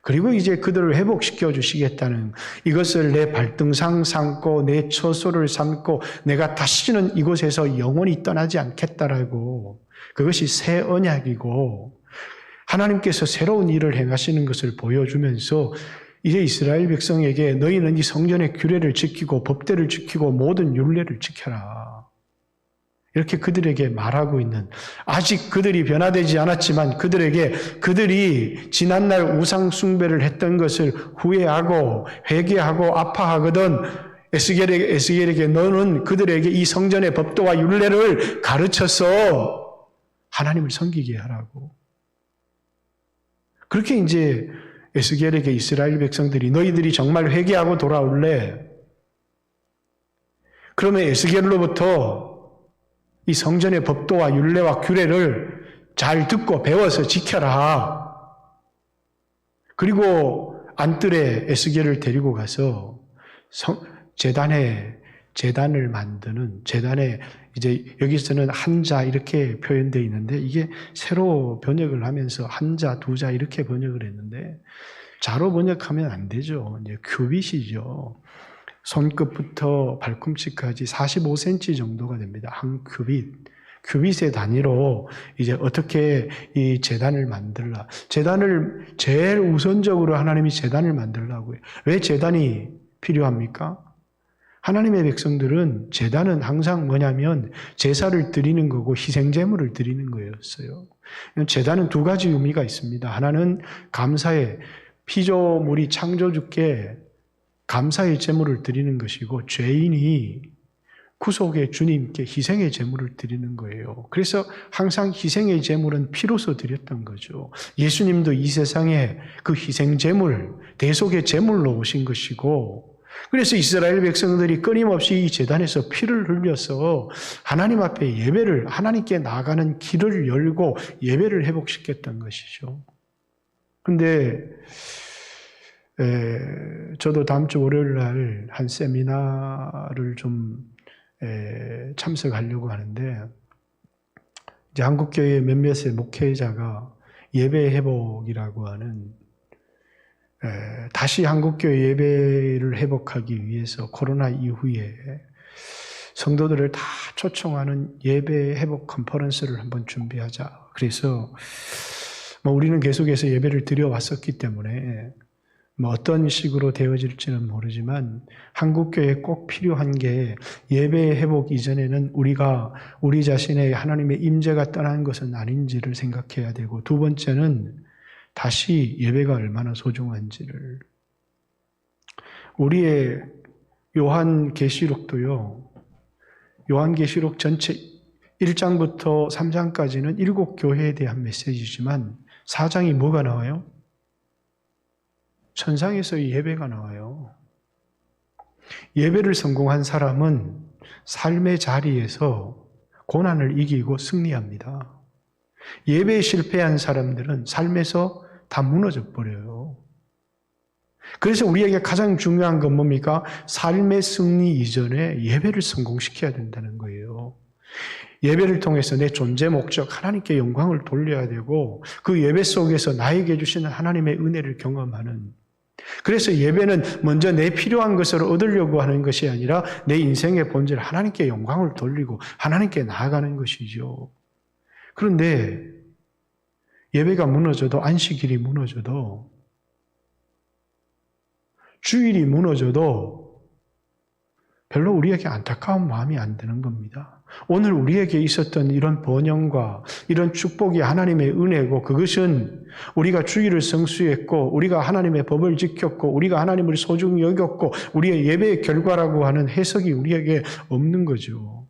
그리고 이제 그들을 회복시켜 주시겠다는, 이것을 내 발등상 삼고 내 처소를 삼고 내가 다시는 이곳에서 영원히 떠나지 않겠다라고, 그것이 새 언약이고 하나님께서 새로운 일을 행하시는 것을 보여주면서 이제 이스라엘 백성에게 너희는 이 성전의 규례를 지키고 법대를 지키고 모든 율례를 지켜라, 이렇게 그들에게 말하고 있는, 아직 그들이 변화되지 않았지만 그들이 지난날 우상 숭배를 했던 것을 후회하고 회개하고 아파하거든 에스겔에게 너는 그들에게 이 성전의 법도와 율례를 가르쳐서 하나님을 섬기게 하라고. 그렇게 이제 에스겔에게 이스라엘 백성들이 너희들이 정말 회개하고 돌아올래? 그러면 에스겔로부터 이 성전의 법도와 율례와 규례를 잘 듣고 배워서 지켜라. 그리고 안뜰에 에스겔을 데리고 가서 제단을 만드는, 제단에 이제 여기서는 한자 이렇게 표현되어 있는데, 이게 새로 번역을 하면서 한자, 두자 이렇게 번역을 했는데, 자로 번역하면 안 되죠. 이제 큐빗이죠. 손끝부터 발꿈치까지 45cm 정도가 됩니다. 한 큐빗. 큐빗의 단위로 이제 어떻게 이 제단을 만들라. 제단을 제일 우선적으로 하나님이 제단을 만들라고요. 왜 제단이 필요합니까? 하나님의 백성들은 제단은 항상 뭐냐면 제사를 드리는 거고 희생제물을 드리는 거였어요. 제단은 두 가지 의미가 있습니다. 하나는 감사의, 피조물이 창조주께 감사의 제물을 드리는 것이고, 죄인이 구속의 주님께 희생의 제물을 드리는 거예요. 그래서 항상 희생의 제물은 피로서 드렸던 거죠. 예수님도 이 세상에 그 희생 제물, 대속의 제물로 오신 것이고, 그래서 이스라엘 백성들이 끊임없이 이 제단에서 피를 흘려서 하나님 앞에 예배를, 하나님께 나아가는 길을 열고 예배를 회복시켰던 것이죠. 그런데 저도 다음 주 월요일 날 한 세미나를 좀 참석하려고 하는데, 이제 한국교회 몇몇의 목회자가 예배 회복이라고 하는, 다시 한국교회 예배를 회복하기 위해서 코로나 이후에 성도들을 다 초청하는 예배 회복 컨퍼런스를 한번 준비하자. 그래서 우리는 계속해서 예배를 드려왔었기 때문에 어떤 식으로 되어질지는 모르지만 한국교회에 꼭 필요한 게, 예배 회복 이전에는 우리가 우리 자신의 하나님의 임재가 떠난 것은 아닌지를 생각해야 되고, 두 번째는 다시 예배가 얼마나 소중한지를. 우리의 요한계시록도요, 요한계시록 전체 1장부터 3장까지는 7교회에 대한 메시지지만 4장이 뭐가 나와요? 천상에서의 예배가 나와요. 예배를 성공한 사람은 삶의 자리에서 고난을 이기고 승리합니다. 예배에 실패한 사람들은 삶에서 다 무너져 버려요. 그래서 우리에게 가장 중요한 건 뭡니까? 삶의 승리 이전에 예배를 성공시켜야 된다는 거예요. 예배를 통해서 내 존재 목적, 하나님께 영광을 돌려야 되고, 그 예배 속에서 나에게 주시는 하나님의 은혜를 경험하는, 그래서 예배는 먼저 내 필요한 것을 얻으려고 하는 것이 아니라 내 인생의 본질, 하나님께 영광을 돌리고 하나님께 나아가는 것이죠. 그런데 예배가 무너져도, 안식일이 무너져도, 주일이 무너져도 별로 우리에게 안타까운 마음이 안 드는 겁니다. 오늘 우리에게 있었던 이런 번영과 이런 축복이 하나님의 은혜고, 그것은 우리가 주일을 성수했고, 우리가 하나님의 법을 지켰고, 우리가 하나님을 소중히 여겼고, 우리의 예배의 결과라고 하는 해석이 우리에게 없는 거죠.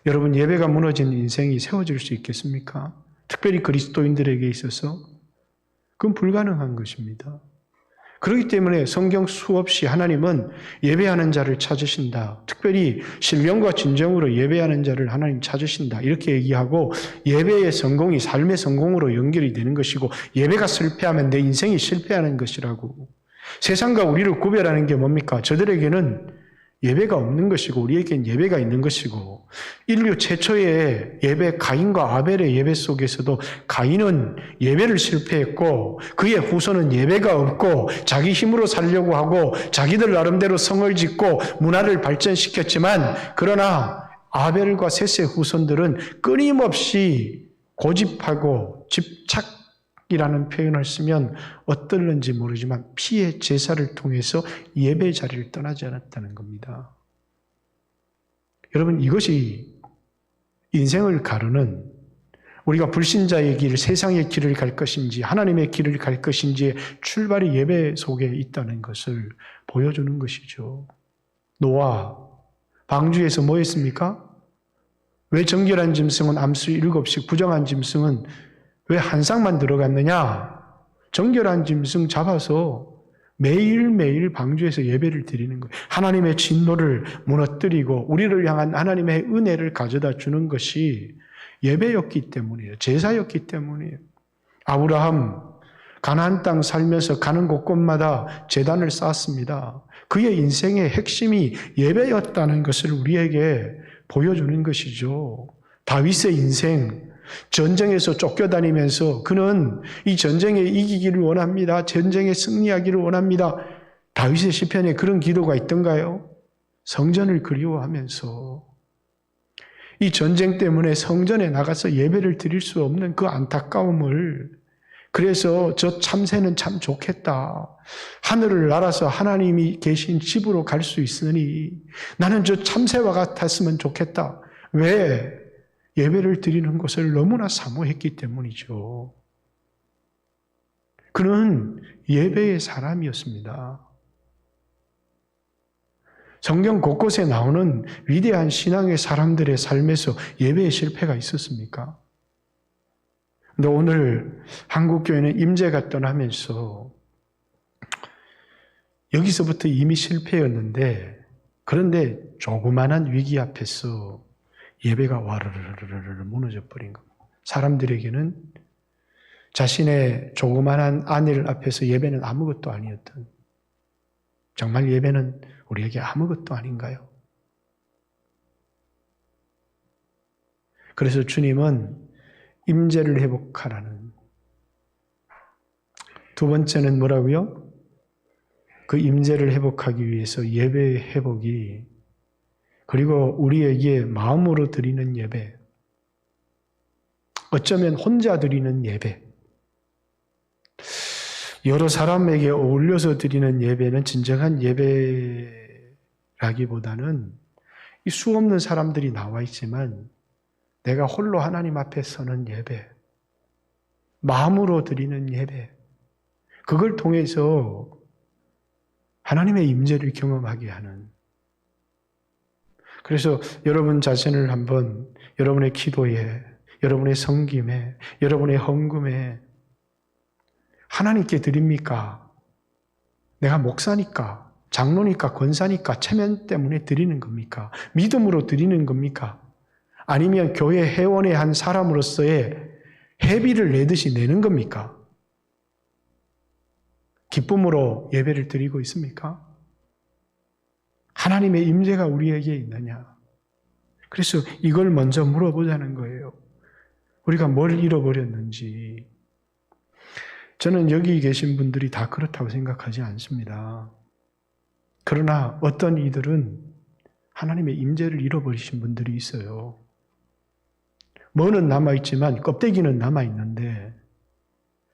여러분, 예배가 무너진 인생이 세워질 수 있겠습니까? 특별히 그리스도인들에게 있어서 그건 불가능한 것입니다. 그렇기 때문에 성경 수없이 하나님은 예배하는 자를 찾으신다. 특별히 신령과 진정으로 예배하는 자를 하나님 찾으신다. 이렇게 얘기하고 예배의 성공이 삶의 성공으로 연결이 되는 것이고 예배가 실패하면 내 인생이 실패하는 것이라고. 세상과 우리를 구별하는 게 뭡니까? 저들에게는 예배가 없는 것이고 우리에겐 예배가 있는 것이고 인류 최초의 예배 가인과 아벨의 예배 속에서도 가인은 예배를 실패했고 그의 후손은 예배가 없고 자기 힘으로 살려고 하고 자기들 나름대로 성을 짓고 문화를 발전시켰지만 그러나 아벨과 셋의 후손들은 끊임없이 고집하고 집착이라는 표현을 쓰면 어떨는지 모르지만 피의 제사를 통해서 예배 자리를 떠나지 않았다는 겁니다. 여러분, 이것이 인생을 가르는 우리가 불신자의 길, 세상의 길을 갈 것인지 하나님의 길을 갈 것인지의 출발이 예배 속에 있다는 것을 보여주는 것이죠. 노아, 방주에서 뭐 했습니까? 왜 정결한 짐승은 암수 7씩, 부정한 짐승은 왜 한 쌍만 들어갔느냐? 정결한 짐승 잡아서 매일매일 방주에서 예배를 드리는 거예요. 하나님의 진노를 무너뜨리고 우리를 향한 하나님의 은혜를 가져다 주는 것이 예배였기 때문이에요. 제사였기 때문이에요. 아브라함 가나안 땅 살면서 가는 곳곳마다 제단을 쌓았습니다. 그의 인생의 핵심이 예배였다는 것을 우리에게 보여주는 것이죠. 다윗의 인생, 전쟁에서 쫓겨다니면서 그는 이 전쟁에 이기기를 원합니다. 전쟁에 승리하기를 원합니다. 다윗의 시편에 그런 기도가 있던가요? 성전을 그리워하면서 이 전쟁 때문에 성전에 나가서 예배를 드릴 수 없는 그 안타까움을, 그래서 저 참새는 참 좋겠다. 하늘을 날아서 하나님이 계신 집으로 갈 수 있으니 나는 저 참새와 같았으면 좋겠다. 왜? 예배를 드리는 것을 너무나 사모했기 때문이죠. 그는 예배의 사람이었습니다. 성경 곳곳에 나오는 위대한 신앙의 사람들의 삶에서 예배의 실패가 있었습니까? 근데 오늘 한국교회는 임재가 떠나면서 여기서부터 이미 실패였는데, 그런데 조그만한 위기 앞에서 예배가 와르르르르 무너져 버린 겁니다. 사람들에게는 자신의 조그만한 안일 앞에서 예배는 아무것도 아니었던, 정말 예배는 우리에게 아무것도 아닌가요? 그래서 주님은 임재를 회복하라는, 두 번째는 뭐라고요? 그 임재를 회복하기 위해서 예배의 회복이, 그리고 우리에게 마음으로 드리는 예배, 어쩌면 혼자 드리는 예배, 여러 사람에게 어울려서 드리는 예배는 진정한 예배라기보다는 이 수없는 사람들이 나와 있지만 내가 홀로 하나님 앞에 서는 예배, 마음으로 드리는 예배, 그걸 통해서 하나님의 임재를 경험하게 하는. 그래서 여러분 자신을 한번 여러분의 기도에, 여러분의 섬김에, 여러분의 헌금에 하나님께 드립니까? 내가 목사니까, 장로니까, 권사니까, 체면 때문에 드리는 겁니까? 믿음으로 드리는 겁니까? 아니면 교회 회원의 한 사람으로서의 회비를 내듯이 내는 겁니까? 기쁨으로 예배를 드리고 있습니까? 하나님의 임재가 우리에게 있느냐? 그래서 이걸 먼저 물어보자는 거예요. 우리가 뭘 잃어버렸는지. 저는 여기 계신 분들이 다 그렇다고 생각하지 않습니다. 그러나 어떤 이들은 하나님의 임재를 잃어버리신 분들이 있어요. 뭐는 남아있지만 껍데기는 남아있는데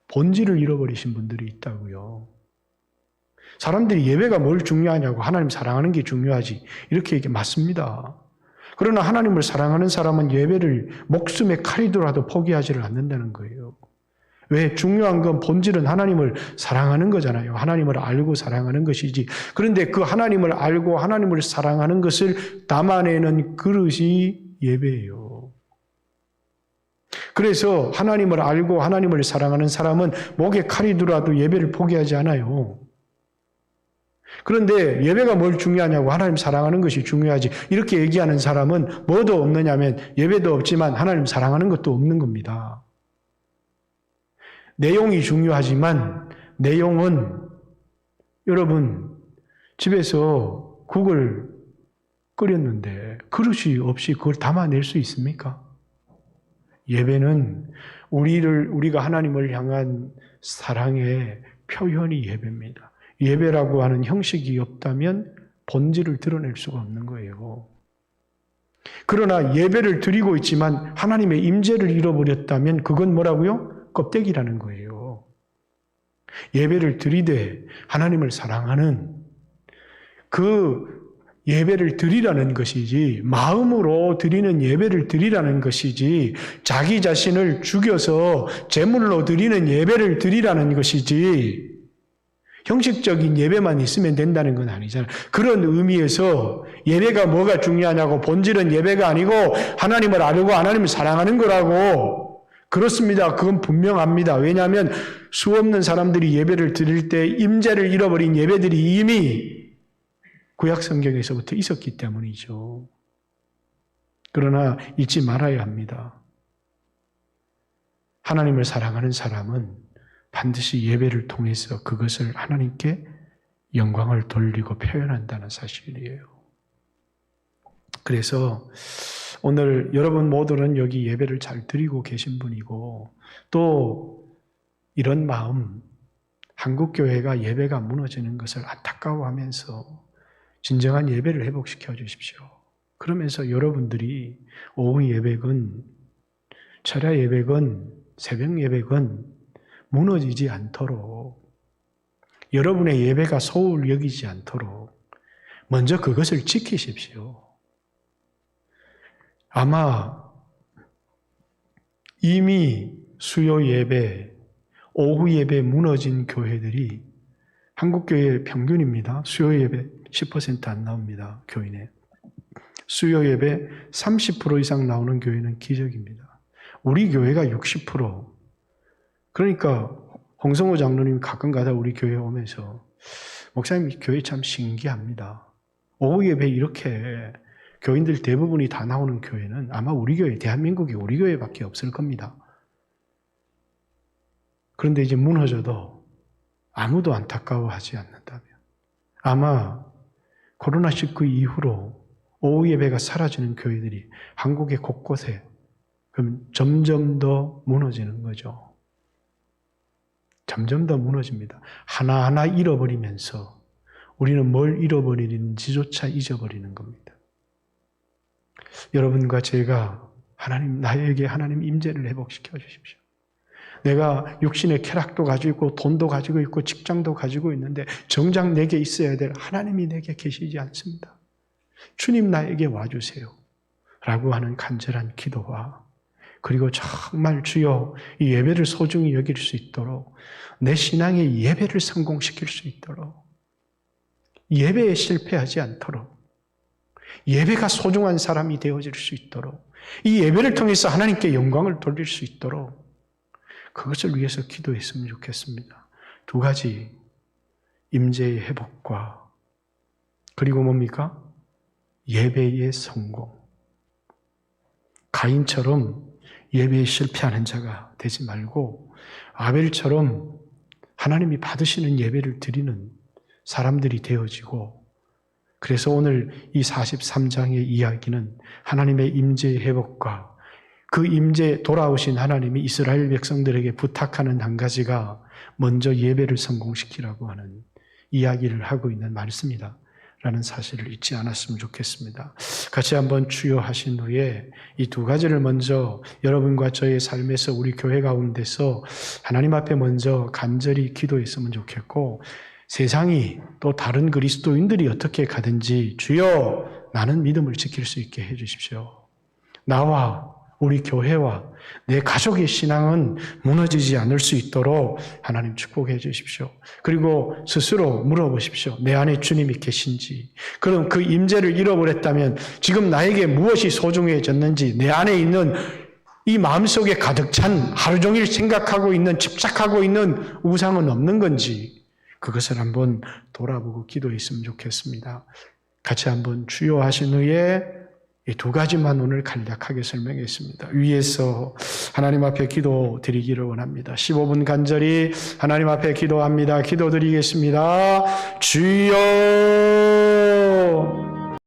본질을 잃어버리신 분들이 있다고요. 사람들이 예배가 뭘 중요하냐고, 하나님 사랑하는 게 중요하지, 이렇게 얘기 맞습니다. 그러나 하나님을 사랑하는 사람은 예배를 목숨의 칼이더라도 포기하지를 않는다는 거예요. 왜? 중요한 건 본질은 하나님을 사랑하는 거잖아요. 하나님을 알고 사랑하는 것이지. 그런데 그 하나님을 알고 하나님을 사랑하는 것을 담아내는 그릇이 예배예요. 그래서 하나님을 알고 하나님을 사랑하는 사람은 목에 칼이 들어와도 예배를 포기하지 않아요. 그런데 예배가 뭘 중요하냐고 하나님 사랑하는 것이 중요하지 이렇게 얘기하는 사람은 뭐도 없느냐면 예배도 없지만 하나님 사랑하는 것도 없는 겁니다. 내용이 중요하지만 내용은 여러분 집에서 국을 끓였는데 그릇이 없이 그걸 담아낼 수 있습니까? 예배는 우리가 하나님을 향한 사랑의 표현이 예배입니다. 예배라고 하는 형식이 없다면 본질을 드러낼 수가 없는 거예요. 그러나 예배를 드리고 있지만 하나님의 임재를 잃어버렸다면 그건 뭐라고요? 껍데기라는 거예요. 예배를 드리되 하나님을 사랑하는 그 예배를 드리라는 것이지 마음으로 드리는 예배를 드리라는 것이지 자기 자신을 죽여서 제물로 드리는 예배를 드리라는 것이지 형식적인 예배만 있으면 된다는 건 아니잖아요. 그런 의미에서 예배가 뭐가 중요하냐고 본질은 예배가 아니고 하나님을 알고 하나님을 사랑하는 거라고 그렇습니다. 그건 분명합니다. 왜냐하면 수없는 사람들이 예배를 드릴 때 임재를 잃어버린 예배들이 이미 구약 성경에서부터 있었기 때문이죠. 그러나 잊지 말아야 합니다. 하나님을 사랑하는 사람은 반드시 예배를 통해서 그것을 하나님께 영광을 돌리고 표현한다는 사실이에요. 그래서 오늘 여러분 모두는 여기 예배를 잘 드리고 계신 분이고 또 이런 마음, 한국교회가 예배가 무너지는 것을 안타까워하면서 진정한 예배를 회복시켜 주십시오. 그러면서 여러분들이 오후 예배건 철야 예배건 새벽 예배건 무너지지 않도록 여러분의 예배가 소홀히 여기지 않도록 먼저 그것을 지키십시오. 아마 이미 수요 예배, 오후 예배 무너진 교회들이 한국교회의 평균입니다. 수요 예배 10% 안 나옵니다. 교인에. 수요 예배 30% 이상 나오는 교회는 기적입니다. 우리 교회가 60%. 그러니까 홍성호 장로님 가끔가다 우리 교회에 오면서 목사님 교회 참 신기합니다. 오후 예배 이렇게 교인들 대부분이 다 나오는 교회는 아마 우리 교회, 대한민국에 우리 교회밖에 없을 겁니다. 그런데 이제 무너져도 아무도 안타까워하지 않는다면 아마 코로나19 이후로 오후 예배가 사라지는 교회들이 한국의 곳곳에 그럼 점점 더 무너지는 거죠. 점점 더 무너집니다. 하나하나 잃어버리면서 우리는 뭘 잃어버리는지조차 잊어버리는 겁니다. 여러분과 제가 나에게 하나님 임재를 회복시켜 주십시오. 내가 육신의 쾌락도 가지고 있고 돈도 가지고 있고 직장도 가지고 있는데 정작 내게 있어야 될 하나님이 내게 계시지 않습니다. 주님 나에게 와주세요. 라고 하는 간절한 기도와 그리고 정말 주여 이 예배를 소중히 여길 수 있도록 내 신앙의 예배를 성공시킬 수 있도록 예배에 실패하지 않도록 예배가 소중한 사람이 되어질 수 있도록 이 예배를 통해서 하나님께 영광을 돌릴 수 있도록 그것을 위해서 기도했으면 좋겠습니다. 두 가지 임재의 회복과 그리고 뭡니까? 예배의 성공. 가인처럼 예배에 실패하는 자가 되지 말고 아벨처럼 하나님이 받으시는 예배를 드리는 사람들이 되어지고 그래서 오늘 이 43장의 이야기는 하나님의 임재의 회복과 그 임재 돌아오신 하나님이 이스라엘 백성들에게 부탁하는 한 가지가 먼저 예배를 성공시키라고 하는 이야기를 하고 있는 말씀이다. 라는 사실을 잊지 않았으면 좋겠습니다. 같이 한번 주여하신 후에 이 두 가지를 먼저 여러분과 저의 삶에서 우리 교회 가운데서 하나님 앞에 먼저 간절히 기도했으면 좋겠고 세상이 또 다른 그리스도인들이 어떻게 가든지 주여 나는 믿음을 지킬 수 있게 해 주십시오. 나와 우리 교회와 내 가족의 신앙은 무너지지 않을 수 있도록 하나님 축복해 주십시오. 그리고 스스로 물어보십시오. 내 안에 주님이 계신지. 그럼 그 임재를 잃어버렸다면 지금 나에게 무엇이 소중해졌는지 내 안에 있는 이 마음속에 가득 찬 하루 종일 생각하고 있는 집착하고 있는 우상은 없는 건지 그것을 한번 돌아보고 기도했으면 좋겠습니다. 같이 한번 주여 하신 후에 이 두 가지만 오늘 간략하게 설명했습니다. 위에서 하나님 앞에 기도 드리기를 원합니다. 15분 간절히 하나님 앞에 기도합니다. 기도 드리겠습니다. 주여